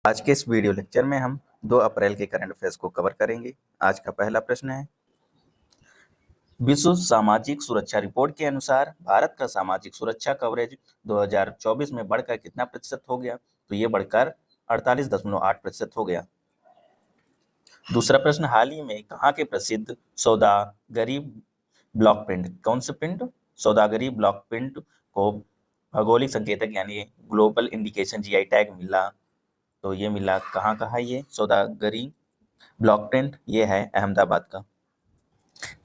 आज के इस वीडियो लेक्चर में हम 2 अप्रैल के करंट अफेयर्स को कवर करेंगे। आज का पहला प्रश्न है, विश्व सामाजिक सुरक्षा रिपोर्ट के अनुसार भारत का सामाजिक सुरक्षा कवरेज 2024 में बढ़कर कितना प्रतिशत हो गया? तो ये बढ़कर 48.8% हो गया। दूसरा प्रश्न, हाल ही में कहाँ के प्रसिद्ध सौदागरी ब्लॉक प्रिंट, कौन से प्रिंट? सौदागरी ब्लॉक प्रिंट को भौगोलिक संकेतक यानी ग्लोबल इंडिकेशन जीआई टैग मिला। तो ये मिला कहाँ है ये सौदागरी ब्लॉक प्रिंट? ये है अहमदाबाद का।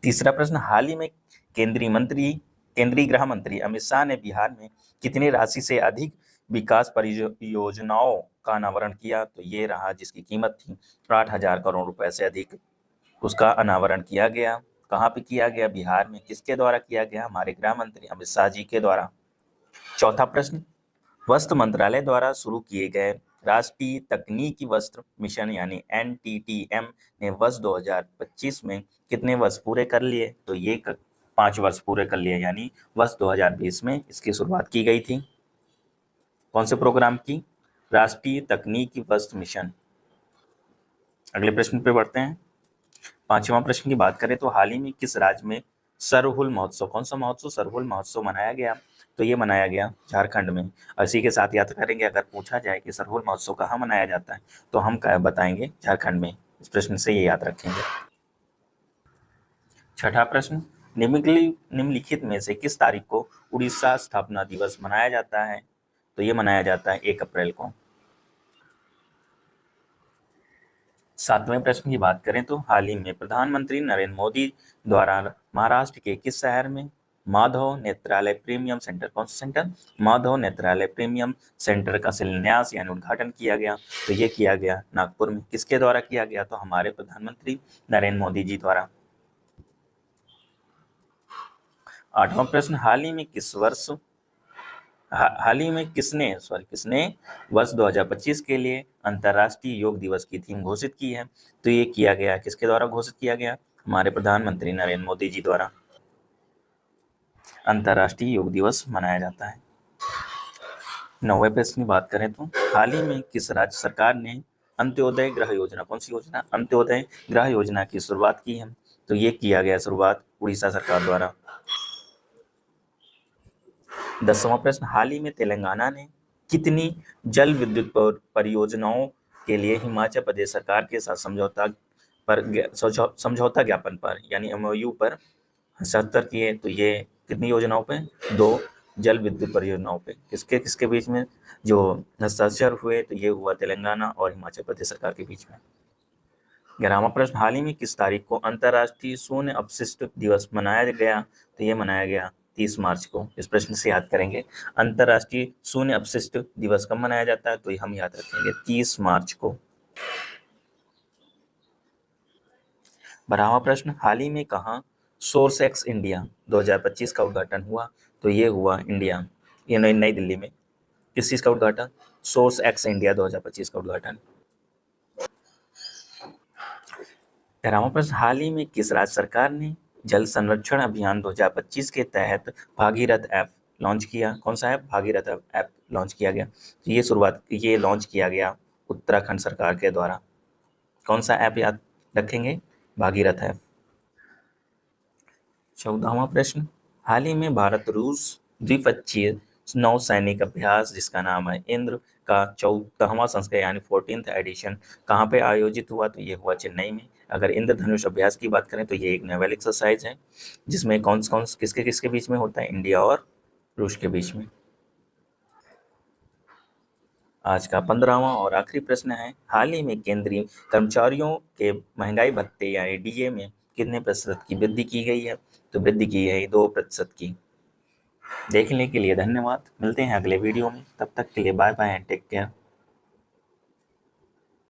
तीसरा प्रश्न, हाल ही में केंद्रीय गृह मंत्री अमित शाह ने बिहार में कितनी राशि से अधिक विकास परियोजनाओं का अनावरण किया? तो ये रहा जिसकी कीमत थी 8,000 करोड़ रुपए से अधिक, उसका अनावरण किया गया। कहाँ पे किया गया? बिहार में। किसके द्वारा किया गया? हमारे गृह मंत्री अमित शाह जी के द्वारा। चौथा प्रश्न, वस्त्र मंत्रालय द्वारा शुरू किए गए राष्ट्रीय तकनीकी वस्त्र मिशन यानी NTTM ने वर्ष 2025 में कितने वर्ष पूरे कर लिए? तो ये 5 वर्ष पूरे कर लिए, यानी वर्ष 2020 में इसकी शुरुआत की गई थी। कौन से प्रोग्राम की? राष्ट्रीय तकनीकी वस्त्र मिशन। अगले प्रश्न पे बढ़ते हैं। 5वां प्रश्न की बात करें तो हाल ही में किस राज्य में सरहुल महोत्सव, कौन सा महोत्सव? सरहुल महोत्सव मनाया गया? तो ये मनाया गया झारखंड में। इसी के साथ याद करेंगे, अगर पूछा जाए कि सरहुल महोत्सव कहाँ मनाया जाता है तो हम बताएंगे झारखंड में। इस प्रश्न से ये याद रखेंगे। छठा प्रश्न, निम्नलिखित में से किस तारीख को उड़ीसा स्थापना दिवस मनाया जाता है? तो ये मनाया जाता है 1 अप्रैल को। 7वें प्रश्न की बात करें तो हाल ही में प्रधानमंत्री नरेंद्र मोदी द्वारा महाराष्ट्र के किस शहर में माधव नेत्रालय प्रीमियम सेंटर, कौन सा सेंटर? माधव नेत्रालय प्रीमियम सेंटर का शिलान्यास यानी उद्घाटन किया गया? तो ये किया गया नागपुर में। किसके द्वारा किया गया? तो हमारे प्रधानमंत्री नरेंद्र मोदी जी द्वारा। 8वां प्रश्न, हाल ही में किसने वर्ष 2025 के लिए अंतर्राष्ट्रीय योग दिवस की थीम घोषित की है? तो ये किया गया, किसके द्वारा घोषित किया गया? हमारे प्रधानमंत्री नरेंद्र मोदी जी द्वारा अंतर्राष्ट्रीय योग दिवस मनाया जाता है। 9वें प्रश्न की बात करें तो हाल ही में किस राज्य सरकार ने अंत्योदय गृह योजना, कौन सी योजना? अंत्योदय गृह योजना की शुरुआत की है? तो ये किया गया शुरुआत उड़ीसा सरकार द्वारा। 10वां प्रश्न, हाल ही में तेलंगाना ने कितनी जल विद्युत परियोजनाओं के लिए हिमाचल प्रदेश सरकार के साथ समझौता ज्ञापन पर यानी MOU पर हस्ताक्षर किए? तो ये कितनी योजनाओं पे? 2 जल विद्युत परियोजनाओं पे। किसके बीच में जो हस्ताक्षर हुए? तो ये हुआ तेलंगाना और हिमाचल प्रदेश सरकार के बीच में। 11वां प्रश्न, हाल ही में किस तारीख को अंतर्राष्ट्रीय शून्य अपशिष्ट दिवस मनाया गया? तो ये मनाया गया 30 मार्च को। इस प्रश्न से याद करेंगे, अंतर्राष्ट्रीय शून्य अपशिष्ट दिवस कब मनाया जाता है? तो हम याद रखेंगे 30 मार्च को। 12वां प्रश्न, हाल ही में कहाँ सोर्स एक्स इंडिया 2025 का उद्घाटन हुआ? तो ये हुआ नई दिल्ली में। किस चीज का उद्घाटन? सोर्स एक्स इंडिया 2025 का उद्घाटन। 13वां प्रश्न, हाल ही में किस राज्य सरकार ने जल संरक्षण अभियान 2025 के तहत भागीरथ ऐप लॉन्च किया? कौन सा ऐप? भागीरथ ऐप लॉन्च किया गया। तो ये लॉन्च किया गया उत्तराखंड सरकार के द्वारा। कौन सा ऐप याद रखेंगे? भागीरथ ऐप। 14वां प्रश्न, हाल ही में भारत रूस द्विपक्षीय नौसैनिक अभ्यास जिसका नाम है इंद्र का 14वां संस्करण यानी 14th एडिशन कहाँ पे आयोजित हुआ? तो ये हुआ चेन्नई में। अगर इंद्रधनुष अभ्यास की बात करें तो ये एक नेवल एक्सरसाइज है जिसमें कौन किसके बीच में होता है? इंडिया और रूस के बीच में। आज का 15वां और आखिरी प्रश्न है, हाल ही में केंद्रीय कर्मचारियों के महंगाई भत्ते यानी DA में कितने प्रतिशत की वृद्धि की गई है? तो वृद्धि की है 2% की। देखने के लिए धन्यवाद। मिलते हैं अगले वीडियो में, तब तक के लिए bye bye and take care.